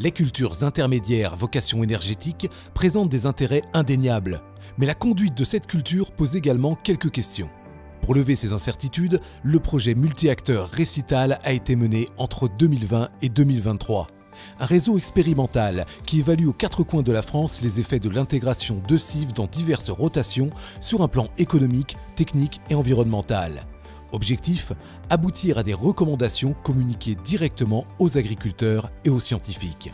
Les cultures intermédiaires vocation énergétique présentent des intérêts indéniables, mais la conduite de cette culture pose également quelques questions. Pour lever ces incertitudes, le projet multi-acteurs Récital a été mené entre 2020 et 2023. Un réseau expérimental qui évalue aux quatre coins de la France les effets de l'intégration de CIV dans diverses rotations sur un plan économique, technique et environnemental. Objectif : aboutir à des recommandations communiquées directement aux agriculteurs et aux scientifiques.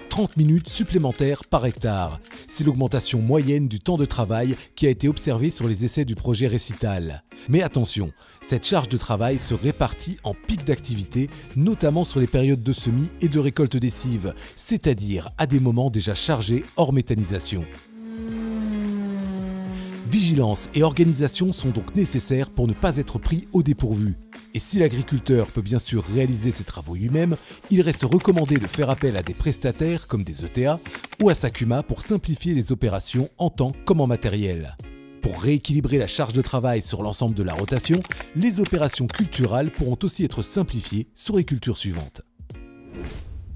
« 30 minutes supplémentaires par hectare », c'est l'augmentation moyenne du temps de travail qui a été observée sur les essais du projet Récital. Mais attention, cette charge de travail se répartit en pics d'activité, notamment sur les périodes de semis et de récolte des cives, c'est-à-dire à des moments déjà chargés hors méthanisation. Vigilance et organisation sont donc nécessaires pour ne pas être pris au dépourvu. Et si l'agriculteur peut bien sûr réaliser ses travaux lui-même, il reste recommandé de faire appel à des prestataires comme des ETA ou à Sakuma pour simplifier les opérations en temps comme en matériel. Pour rééquilibrer la charge de travail sur l'ensemble de la rotation, les opérations culturales pourront aussi être simplifiées sur les cultures suivantes.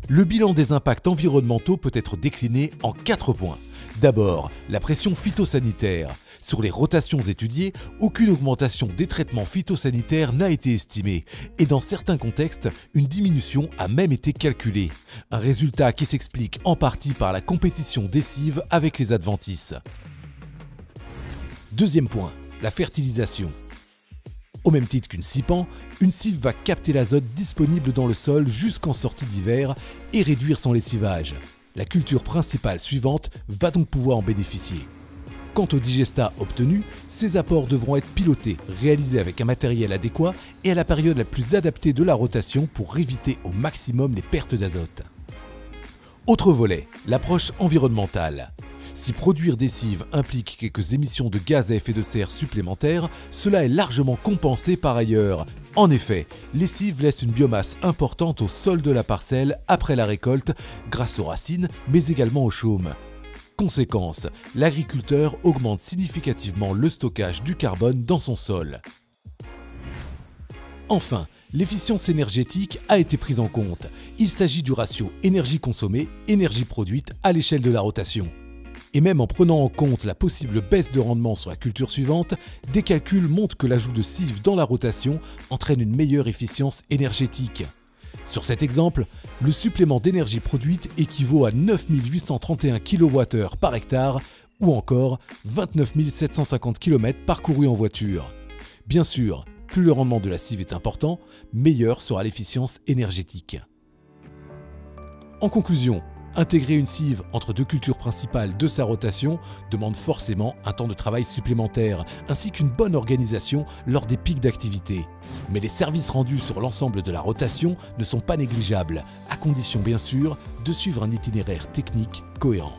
Le bilan des impacts environnementaux peut être décliné en 4 points. D'abord, la pression phytosanitaire. Sur les rotations étudiées, aucune augmentation des traitements phytosanitaires n'a été estimée et dans certains contextes, une diminution a même été calculée. Un résultat qui s'explique en partie par la compétition des cives avec les adventices. Deuxième point, la fertilisation. Au même titre qu'une CIPAN, une cive va capter l'azote disponible dans le sol jusqu'en sortie d'hiver et réduire son lessivage. La culture principale suivante va donc pouvoir en bénéficier. Quant au digestat obtenu, ces apports devront être pilotés, réalisés avec un matériel adéquat et à la période la plus adaptée de la rotation pour éviter au maximum les pertes d'azote. Autre volet, l'approche environnementale. Si produire des cives implique quelques émissions de gaz à effet de serre supplémentaires, cela est largement compensé par ailleurs. En effet, les cives laissent une biomasse importante au sol de la parcelle après la récolte, grâce aux racines, mais également au chaume. Conséquence, l'agriculteur augmente significativement le stockage du carbone dans son sol. Enfin, l'efficience énergétique a été prise en compte. Il s'agit du ratio énergie consommée, énergie produite à l'échelle de la rotation. Et même en prenant en compte la possible baisse de rendement sur la culture suivante, des calculs montrent que l'ajout de cives dans la rotation entraîne une meilleure efficience énergétique. Sur cet exemple, le supplément d'énergie produite équivaut à 9 831 kWh par hectare ou encore 29 750 km parcourus en voiture. Bien sûr, plus le rendement de la cive est important, meilleure sera l'efficience énergétique. En conclusion, intégrer une cive entre deux cultures principales de sa rotation demande forcément un temps de travail supplémentaire ainsi qu'une bonne organisation lors des pics d'activité. Mais les services rendus sur l'ensemble de la rotation ne sont pas négligeables, à condition bien sûr de suivre un itinéraire technique cohérent.